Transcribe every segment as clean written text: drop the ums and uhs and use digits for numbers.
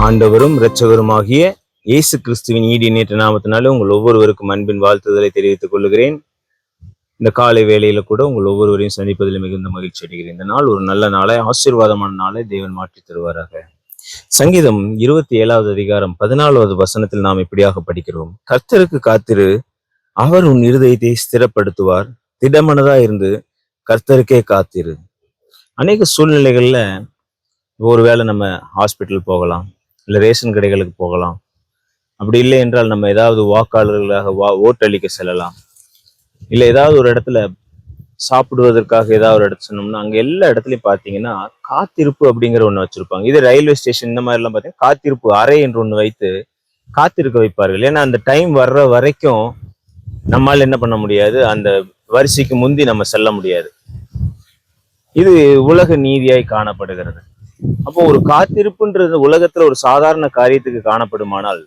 ஆண்டவரும் இரட்சகருமாகிய இயேசு கிறிஸ்துவின் ஈடு நாமத்தினால உங்கள் ஒவ்வொருவருக்கும் அன்பின் வாழ்த்துதலை தெரிவித்துக் கொள்கிறேன். இந்த காலை வேளையில கூட உங்கள் ஒவ்வொருவரையும் சந்திப்பதில் மிகுந்த மகிழ்ச்சி அடைகிறேன். இந்த நாள் ஒரு நல்ல நாளை, ஆசீர்வாதமான நாளை தேவன் மாற்றி தருவாராக. சங்கீதம் 27வது அதிகாரம் 14வது வசனத்தில் நாம் இப்படியாக படிக்கிறோம். கர்த்தருக்கு காத்திரு, அவர் உன் இருதயத்தை ஸ்திரப்படுத்துவார். திடமனதா இருந்து கர்த்தருக்கே காத்திரு. அநேக சூழ்நிலைகள்ல ஒருவேளை நம்ம ஹாஸ்பிட்டல் போகலாம், இல்லை ரேஷன் கடைகளுக்கு போகலாம். அப்படி இல்லை என்றால் நம்ம ஏதாவது வாக்காளர்களாக ஓட்டளிக்க செல்லலாம். இல்லை ஏதாவது ஒரு இடத்துல சாப்பிடுவதற்காக ஏதாவது ஒரு இடத்துல சொன்னோம்னா அங்கே எல்லா இடத்துலையும் பார்த்தீங்கன்னா காத்திருப்பு அப்படிங்கிற ஒன்று வச்சிருப்பாங்க. இது ரயில்வே ஸ்டேஷன் இந்த மாதிரிலாம் பார்த்தீங்கன்னா காத்திருப்பு அறை என்று ஒன்று வைத்து காத்திருக்க வைப்பார்கள். ஏன்னா அந்த டைம் வர்ற வரைக்கும் நம்மால் என்ன பண்ண முடியாது, அந்த வரிசைக்கு முந்தி நம்ம செல்ல முடியாது. இது உலக நீதியாய் காணப்படுகிறது. அப்போ ஒரு காத்திருப்புன்றது உலகத்துல ஒரு சாதாரண காரியத்துக்கு காணப்படுமானால்,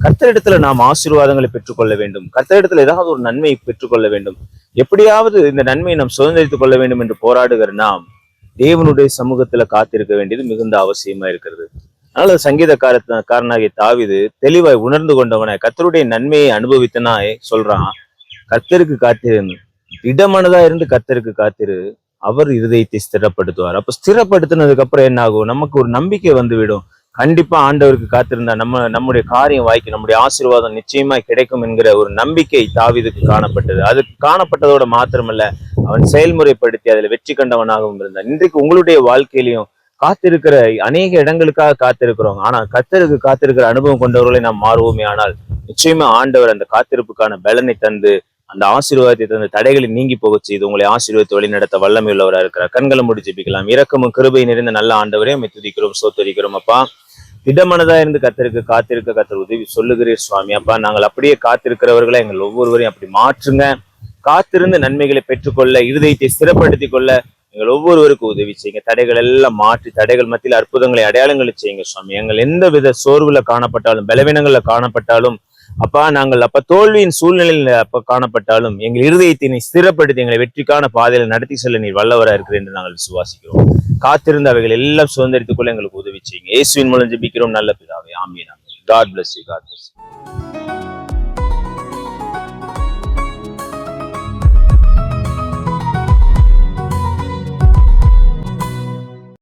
கர்த்தரிடத்துல நாம் ஆசீர்வாதங்களை பெற்றுக்கொள்ள வேண்டும், கர்த்தரிடத்துல ஏதாவது ஒரு நன்மையை பெற்றுக்கொள்ள வேண்டும், எப்படியாவது இந்த நன்மையை நாம் சுதந்திரித்துக் கொள்ள வேண்டும் என்று போராடுகிற நாம் தேவனுடைய சமூகத்துல காத்திருக்க வேண்டியது மிகுந்த அவசியமா இருக்கிறது. அதனால சங்கீதக்காரனாகிய தாவீது தெளிவாய் உணர்ந்து கொண்டவனை கர்த்தருடைய நன்மையை அனுபவித்தனாய் சொல்றான், கர்த்தருக்கு காத்திரு, திடமனதா இருந்து கர்த்தருக்கு காத்திரு, அவர் இருதயத்தை ஸ்திரப்படுத்துவார். அப்ப ஸ்திரப்படுத்தினதுக்கு அப்புறம் என்ன ஆகும், நமக்கு ஒரு நம்பிக்கை வந்துவிடும். கண்டிப்பா ஆண்டவருக்கு காத்திருந்தா நம்முடைய காரியம் வாய்க்கு, நம்முடைய ஆசீர்வாதம் நிச்சயமா கிடைக்கும் என்கிற ஒரு நம்பிக்கை தாவீதுக்கு காணப்பட்டது. அது காணப்பட்டதோட மாத்திரமல்ல, அவன் செயல்முறைப்படுத்தி அதில் வெற்றி கண்டவனாகவும் இருந்தான். இன்றைக்கு உங்களுடைய வாழ்க்கையிலையும் காத்திருக்கிற அநேக இடங்களுக்காக காத்திருக்கிறோம். ஆனா கர்த்தருக்கு காத்திருக்கிற அனுபவம் கொண்டவர்களை நாம் மாறுவோமே ஆனால் நிச்சயமா ஆண்டவர் அந்த காத்திருப்புக்கான பலனை தந்து, அந்த ஆசீர்வாதத்தை தந்த தடைகளை நீங்கி போக செய்து உங்களை ஆசீர்வாதத்தை வழி நடத்த வல்லமை உள்ளவராக இருக்கிறார். கண்களை மூடி ஜெபிக்கலாம். இரக்கமும் கிருபை நிறைந்த நல்ல ஆண்டவரே, உம்மை துதிக்கிறோம், ஸ்தோத்திரிக்கிறோம். அப்பா, திடமனதா இருந்து கர்த்தருக்கு காத்திருக்க கர்த்தர் உதவி சொல்லுகிறீர் சுவாமி. அப்பா, நாங்கள் அப்படியே காத்திருக்கிறவர்களை எங்கள் ஒவ்வொருவரையும் அப்படி மாற்றுங்க. காத்திருந்து நன்மைகளை பெற்றுக்கொள்ள, இருதயத்தை ஸ்திரப்படுத்திக் கொள்ள எங்கள் ஒவ்வொருவருக்கும் உதவி செய்யுங்க. தடைகள் எல்லாம் மாற்றி, தடைகள் மத்தியில் அற்புதங்களை அடையாளங்களை செய்யுங்க சுவாமி. எங்கள் எந்த வித சோர்வுல காணப்பட்டாலும், பலவீனங்கள்ல காணப்பட்டாலும், அப்பா, நாங்கள் அப்ப தோல்வியின் சூழ்நிலையில் அப்ப காணப்பட்டாலும் எங்கள் இருதயத்தினை ஸ்திரப்படுத்தி எங்களை வெற்றிக்கான பாதையில நடத்தி செல்ல நீர் வல்லவரா இருக்கிறேன் என்று நாங்கள் விசுவாசிக்கிறோம். காத்திருந்த அவைகள் எல்லாம் சுதந்திரித்துக் கொள்ள எங்களுக்கு உதவி செய்யுங்க. இயேசுவின் மூலம் ஜெபிக்கிறோம் நல்ல பிதாவே, ஆமீன். God bless you. God bless you.